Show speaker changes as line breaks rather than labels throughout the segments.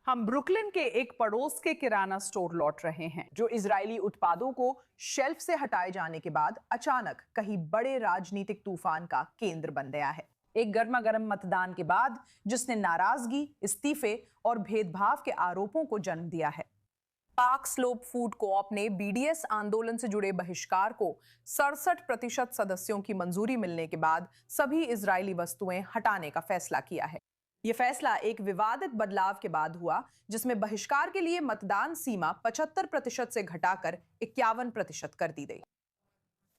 हम ब्रुकलिन के एक पड़ोस के किराना स्टोर लौट रहे हैं जो इजरायली उत्पादों को शेल्फ से हटाए जाने के बाद अचानक कहीं बड़े राजनीतिक तूफान का केंद्र बन गया है। एक गर्मा गर्म मतदान के बाद जिसने नाराजगी, इस्तीफे और भेदभाव के आरोपों को जन्म दिया है। पाक स्लोप फूड कोऑप ने बीडीएस आंदोलन से जुड़े बहिष्कार को 67% सदस्यों की मंजूरी मिलने के बाद सभी इजरायली वस्तुएं हटाने का फैसला किया है। यह फैसला एक विवादित बदलाव के बाद हुआ जिसमें बहिष्कार के लिए मतदान सीमा 75% से घटाकर 51% कर दी गई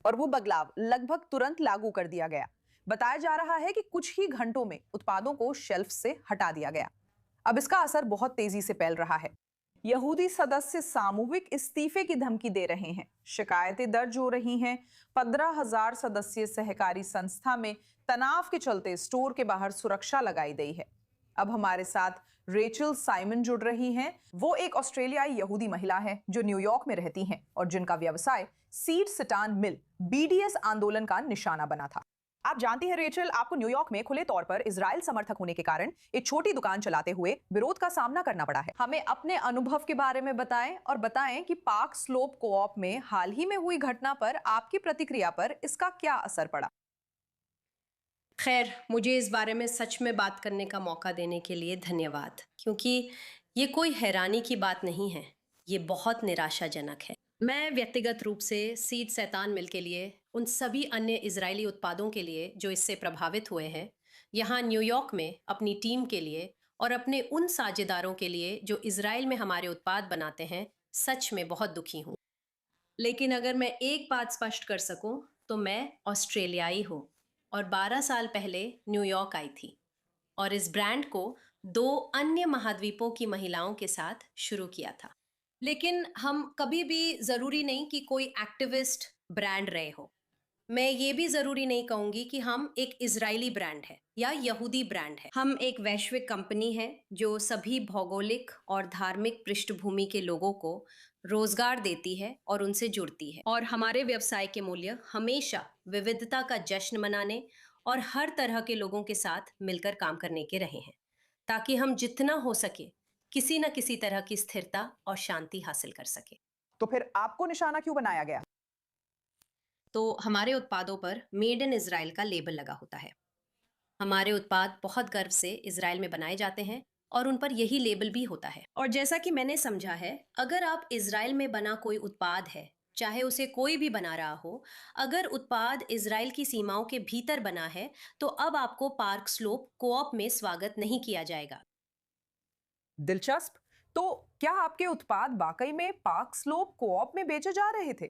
और वो बदलाव लगभग तुरंत लागू कर दिया गया। बताया जा रहा है कि कुछ ही घंटों में उत्पादों को शेल्फ से हटा दिया गया। अब इसका असर बहुत तेजी से फैल रहा है। यहूदी सदस्य सामूहिक इस्तीफे की धमकी दे रहे हैं, शिकायतें दर्ज हो रही हैं। 15,000 सदस्य सहकारी संस्था में तनाव के चलते स्टोर के बाहर सुरक्षा लगाई गई है। अब हमारे साथ रेचल साइमन जुड़ रही हैं। वो एक ऑस्ट्रेलियाई यहूदी महिला है जो न्यूयॉर्क में रहती हैं और जिनका व्यवसाय सीड सटान मिल बीडीएस आंदोलन का निशाना बना था। आप जानती हैं रेचल, आपको न्यूयॉर्क में खुले तौर पर इजराइल समर्थक होने के कारण एक छोटी दुकान चलाते हुए विरोध का सामना करना पड़ा है। हमें अपने अनुभव के बारे में बताएं और बताएं कि पाक स्लोप कोऑप में हाल ही में हुई घटना पर आपकी प्रतिक्रिया पर इसका क्या असर पड़ा।
खैर, मुझे इस बारे में सच में बात करने का मौका देने के लिए धन्यवाद, क्योंकि ये कोई हैरानी की बात नहीं है, ये बहुत निराशाजनक है। मैं व्यक्तिगत रूप से सीड सैतान मिल के लिए, उन सभी अन्य इजरायली उत्पादों के लिए जो इससे प्रभावित हुए हैं, यहाँ न्यूयॉर्क में अपनी टीम के लिए और अपने उन साझेदारों के लिए जो इजराइल में हमारे उत्पाद बनाते हैं, सच में बहुत दुखी हूँ। लेकिन अगर मैं एक बात स्पष्ट कर सकूं, तो मैं ऑस्ट्रेलियाई हूँ और 12 साल पहले न्यूयॉर्क आई थी और इस ब्रांड को 2 अन्य महाद्वीपों की महिलाओं के साथ शुरू किया था। लेकिन हम कभी भी ज़रूरी नहीं कि कोई एक्टिविस्ट ब्रांड रहे हो। मैं ये भी ज़रूरी नहीं कहूँगी कि हम एक इजरायली ब्रांड है या यहूदी ब्रांड है। हम एक वैश्विक कंपनी है जो सभी भौगोलिक और धार्मिक पृष्ठभूमि के लोगों को रोजगार देती है और उनसे जुड़ती है। और हमारे व्यवसाय के मूल्य हमेशा विविधता का जश्न मनाने और हर तरह के लोगों के साथ मिलकर काम करने के रहे हैं, ताकि हम जितना हो सके किसी न किसी तरह की स्थिरता और शांति हासिल कर सके।
तो फिर आपको निशाना क्यों बनाया गया?
तो हमारे उत्पादों पर मेड इन इज़राइल का लेबल लगा होता है। हमारे उत्पाद बहुत गर्व से इज़राइल में बनाए जाते हैं और उन पर यही लेबल भी होता है। और जैसा कि मैंने समझा है, अगर आप इज़राइल में बना कोई उत्पाद है, चाहे उसे कोई भी बना रहा हो, अगर उत्पाद इज़राइल की सीमाओं के भीतर बना है, तो अब आपको पार्क स्लोप कोऑप में स्वागत नहीं किया जाएगा।
दिलचस्प। तो क्या आपके उत्पाद वाकई में पाक स्लोप कोऑप में बेचे जा रहे थे?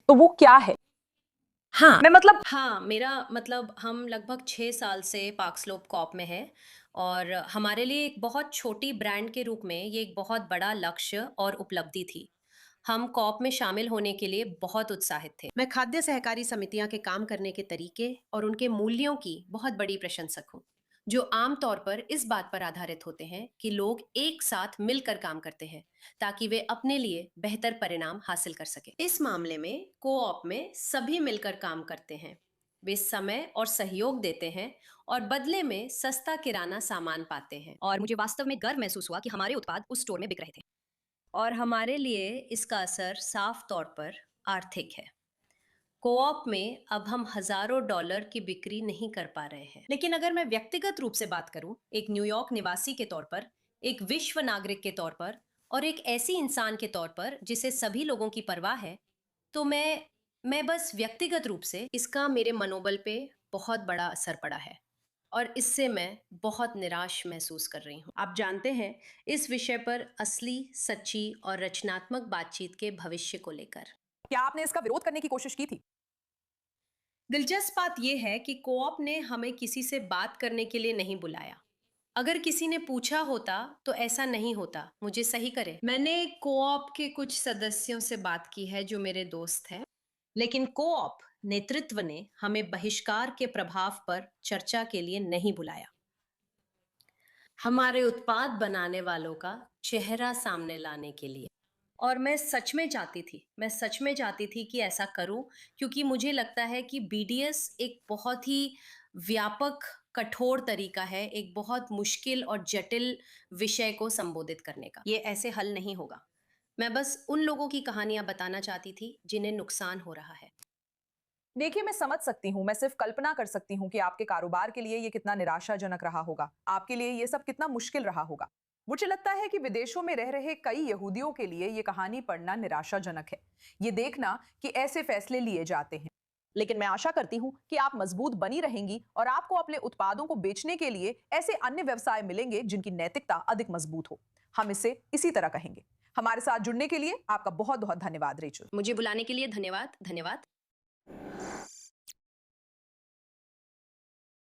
तो वो क्या है?
हाँ,
मैं मतलब
हाँ, मेरा मतलब हम लगभग 6 साल से पार्क स्लोप कॉप में हैं और हमारे लिए एक बहुत छोटी ब्रांड के रूप में ये एक बहुत बड़ा लक्ष्य और उपलब्धि थी। हम कॉप में शामिल होने के लिए बहुत उत्साहित थे। मैं खाद्य सहकारी समितियां के काम करने के तरीके और उनके मूल्यों की बहुत बड़ी प्रशंसक हूँ, जो आम तौर पर इस बात पर आधारित होते हैं कि लोग एक साथ मिलकर काम करते हैं ताकि वे अपने लिए बेहतर परिणाम हासिल कर सकें। इस मामले में कोऑप में सभी मिलकर काम करते हैं। वे समय और सहयोग देते हैं और बदले में सस्ता किराना सामान पाते हैं। और मुझे वास्तव में गर्व महसूस हुआ कि हमारे उत्पाद उस स्टोर में बिक रहे थे। और हमारे लिए इसका असर साफ तौर पर आर्थिक है। कोऑप में अब हम हजारों डॉलर की बिक्री नहीं कर पा रहे हैं। लेकिन अगर मैं व्यक्तिगत रूप से बात करूं, एक न्यूयॉर्क निवासी के तौर पर, एक विश्व नागरिक के तौर पर और एक ऐसी इंसान के तौर पर जिसे सभी लोगों की परवाह है, तो मैं बस व्यक्तिगत रूप से इसका मेरे मनोबल पे बहुत बड़ा असर पड़ा है और इससे मैं बहुत निराश महसूस कर रही हूँ। आप जानते हैं, इस विषय पर असली, सच्ची और रचनात्मक बातचीत के भविष्य को लेकर
क्या आपने इसका विरोध करने की कोशिश की थी?
दिलचस्प बात यह है कि कोऑप ने हमें किसी से बात करने के लिए नहीं बुलाया। अगर किसी ने पूछा होता तो ऐसा नहीं होता। मुझे सही करे, मैंने कोऑप के कुछ सदस्यों से बात की है जो मेरे दोस्त हैं, लेकिन कोऑप नेतृत्व ने हमें बहिष्कार के प्रभाव पर चर्चा के लिए नहीं बुलाया। हमारे उत्पाद बनाने वालों का चेहरा सामने लाने के लिए। और मैं सच में चाहती थी कि ऐसा करूं, क्योंकि मुझे लगता है कि बीडीएस एक बहुत ही व्यापक कठोर तरीका है एक बहुत मुश्किल और जटिल विषय को संबोधित करने का। ये ऐसे हल नहीं होगा। मैं बस उन लोगों की कहानियाँ बताना चाहती थी जिन्हें नुकसान हो रहा है।
देखिए, मैं समझ सकती हूँ, मैं सिर्फ कल्पना कर सकती हूँ कि आपके कारोबार के लिए ये कितना निराशाजनक रहा होगा, आपके लिए ये सब कितना मुश्किल रहा होगा। मुझे लगता है कि विदेशों में रह रहे कई यहूदियों के लिए ये कहानी पढ़ना निराशाजनक है। ये देखना कि ऐसे फैसले लिए जाते हैं। लेकिन मैं आशा करती हूँ कि आप मजबूत बनी रहेंगी और आपको अपने उत्पादों को बेचने के लिए ऐसे अन्य व्यवसाय मिलेंगे जिनकी नैतिकता अधिक मजबूत हो। हम इसे इसी तरह कहेंगे। हमारे साथ जुड़ने के लिए आपका बहुत बहुत धन्यवाद रेचल।
मुझे बुलाने के लिए धन्यवाद। धन्यवाद।